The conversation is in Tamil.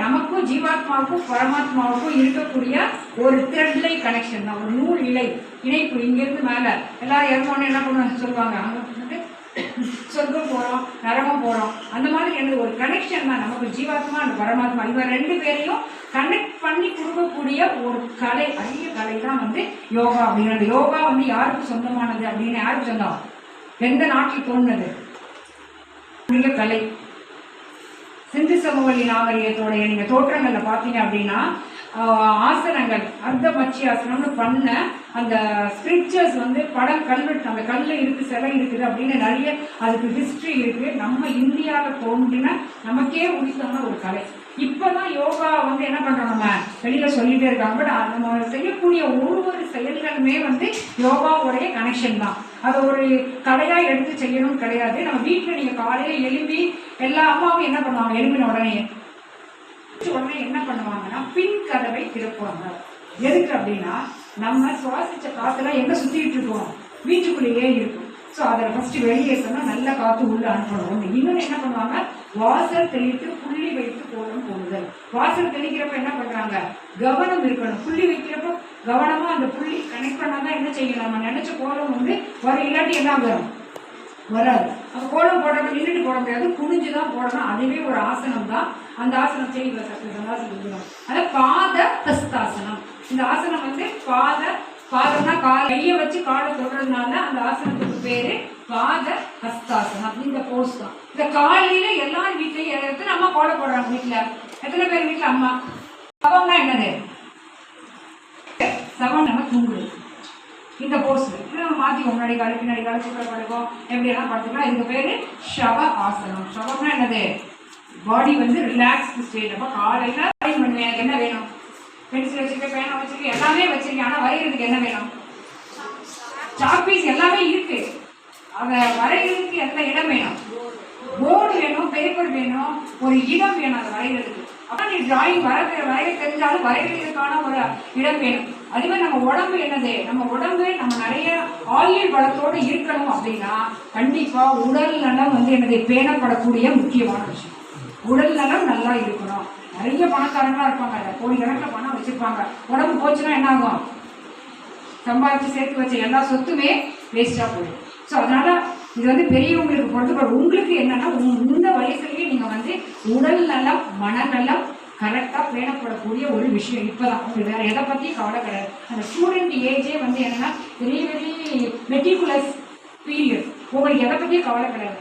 நமக்கும் ஜீவாத்மாவுக்கும் பரமாத்மாவுக்கும் இருக்கக்கூடிய ஒரு த்ரெட்லை கனெக்ஷன் தான், ஒரு நூல் இலை இணைப்பு. இங்கேருந்து மேலே எல்லாரும் இறங்கணும்னு என்ன பண்ணுவாங்க சொல்லுவாங்க, அங்கே சொர்க்கம் போகிறோம் நரகம் போகிறோம், அந்த மாதிரி எனக்கு ஒரு கனெக்ஷன் தான் நமக்கு ஜீவாத்மா அந்த பரமாத்மா. இவங்க ரெண்டு பேரையும் கனெக்ட் பண்ணி கொடுக்கக்கூடிய ஒரு கலை, அரிய கலை தான் வந்து யோகா அப்படிங்கிறது. யோகா வந்து யாருக்கு சொந்தமானது அப்படின்னு யாருக்கு சொந்தம், எந்த நாட்டில் தோணுனது கலை. சிந்து சமவெளி நாகரிகத்தோடைய நீங்கள் தோற்றங்களில் பார்த்தீங்க அப்படின்னா ஆசனங்கள் அர்த்த மச்சியாசனம்னு பண்ண அந்த ஸ்கிரிப்சர்ஸ் வந்து படம் கல்வெட்டு, அந்த கல் இருக்குது சிலை இருக்குது அப்படின்னு நிறைய அதுக்கு ஹிஸ்ட்ரி இருக்குது. நம்ம இந்தியாவில் தோன்றின நமக்கே உரித்தான ஒரு கலை. இப்போ தான் யோகா வந்து என்ன பண்ணுறோம், நம்ம வெளியில் சொல்லிகிட்டே இருக்காங்க. பட் நம்ம செய்யக்கூடிய ஒரு செயல்களுமே வந்து யோகாவுடைய கனெக்ஷன் தான். அதை ஒரு கலையாக எடுத்து செய்யணும்னு கிடையாது. நம்ம வீட்டில் நீங்கள் காலையில் எழுப்பி எல்லா அம்மாவும் என்ன பண்ணுவாங்க, எழுப்பின உடனே என்ன பண்ணுவாங்கன்னா பின் கதவை திறப்புவாங்க. எதுக்கு அப்படின்னா நம்ம சுவாசிச்ச காற்றுலாம் எங்கே சுற்றிட்டு இருக்கோம், வீட்டுக்குள்ளேயே இருக்கும். ஸோ அதில் ஃபஸ்ட்டு வெளியேற்றணும், நல்ல காற்று உள்ளே அனுப்பணும். இன்னொன்று என்ன பண்ணுவாங்க, வாசல் தெளித்து புள்ளி வைத்து கோலம் போடுதல். வாசல் தெளிக்கிறப்ப என்ன பண்ணுறாங்க, கவனம் இருக்கணும். புள்ளி வைக்கிறப்ப கவனமாக அந்த புள்ளி கனெக்ட் பண்ணால் தான் என்ன செய்யணும், நம்ம நினச்ச கோலம் வந்து வரும், இல்லாட்டி என்ன வரும் வராது. அப்போ கோலம் போடுறப்ப நின்றுட்டு போட முடியாது, குனிஞ்சு தான் போடணும். அதுவே ஒரு ஆசனம் தான். அந்த ஆசனம் செய்யல சந்தாசனம். அதாவது பாத ஹஸ்தாசனம். இந்த ஆசனம் வந்து பாதம்னா கால் கையை வச்சு காலை தொடுறதுனால அந்த ஆசனத்துக்கு பேரு பாத ஹஸ்தாசனம். இந்த போஸ் தான். இந்த காலையில எல்லாரும் வீட்லயும் எத்தனை அம்மா கோலை போடுறாங்க வீட்டுல, எத்தனை பேர் வீட்டுல அம்மா. சவம்னா என்னது, சவம் நம்ம தூங்குது. இந்த போஸ் நம்ம மாற்றி முன்னாடி காலை பின்னாடி காலை சுக்கர படுக்கும் எப்படியெல்லாம் பார்த்துக்கலாம். இதுக்கு பேர் ஷவ ஆசனம். ஷவம்னா என்னது, பாடி வந்து ரிலாக்ஸ்டு ஸ்டேட். அப்போ காலையில் பண்ணுவேன், எனக்கு என்ன வேணும், பென்சில் வச்சுருக்கேன், பேனா வச்சுருக்கேன், எல்லாமே வச்சுருக்கேன். ஆனால் வரைகிறதுக்கு என்ன வேணும், சாக்பீஸ் எல்லாமே இருக்கு. அதை வரைகிறதுக்கு எந்த இடம் வேணும், போர்டு வேணும், பேப்பர் வேணும், ஒரு இடம் வேணும் அதை வரைகிறதுக்கு. அப்போ நீ டிராயிங் வரைய தெரிஞ்சாலும் வரைகிறதுக்கான ஒரு இடம் வேணும். அதுவே நம்ம உடம்பு என்னது, நம்ம உடம்பு நம்ம நிறைய ஆயுள் வளத்தோடு இருக்கணும் அப்படின்னா கண்டிப்பாக உடல் நலம் வந்து என்னது பேணப்படக்கூடிய முக்கியமான விஷயம். உடல் நலம் நல்லா இருக்கணும். நிறைய பணக்காரங்களா இருப்பாங்க, கோடிக்கணக்கில் பணம் வச்சிருப்பாங்க, உடம்பு போச்சுன்னா என்ன ஆகும், சம்பாதிச்சு சேர்த்து வச்ச எல்லா சொத்துமே வேஸ்டா போயிடும். ஸோ அதனால இது வந்து பெரியவங்களுக்கு பொறுத்தப்படும். உங்களுக்கு என்னன்னா இந்த வயசுலயே நீங்க வந்து உடல் நலம் மனநலம் கரெக்டாக பேணப்படக்கூடிய ஒரு விஷயம். இப்போதான் உங்களுக்கு வேற எதை பற்றியும் கவலை கிடையாது. அந்த ஸ்டூடெண்ட் ஏஜே வந்து என்னன்னா வெரி வெரி மெட்டிகுலஸ் பீரியட். உங்களுக்கு எதை பற்றியும் கவலை கிடையாது.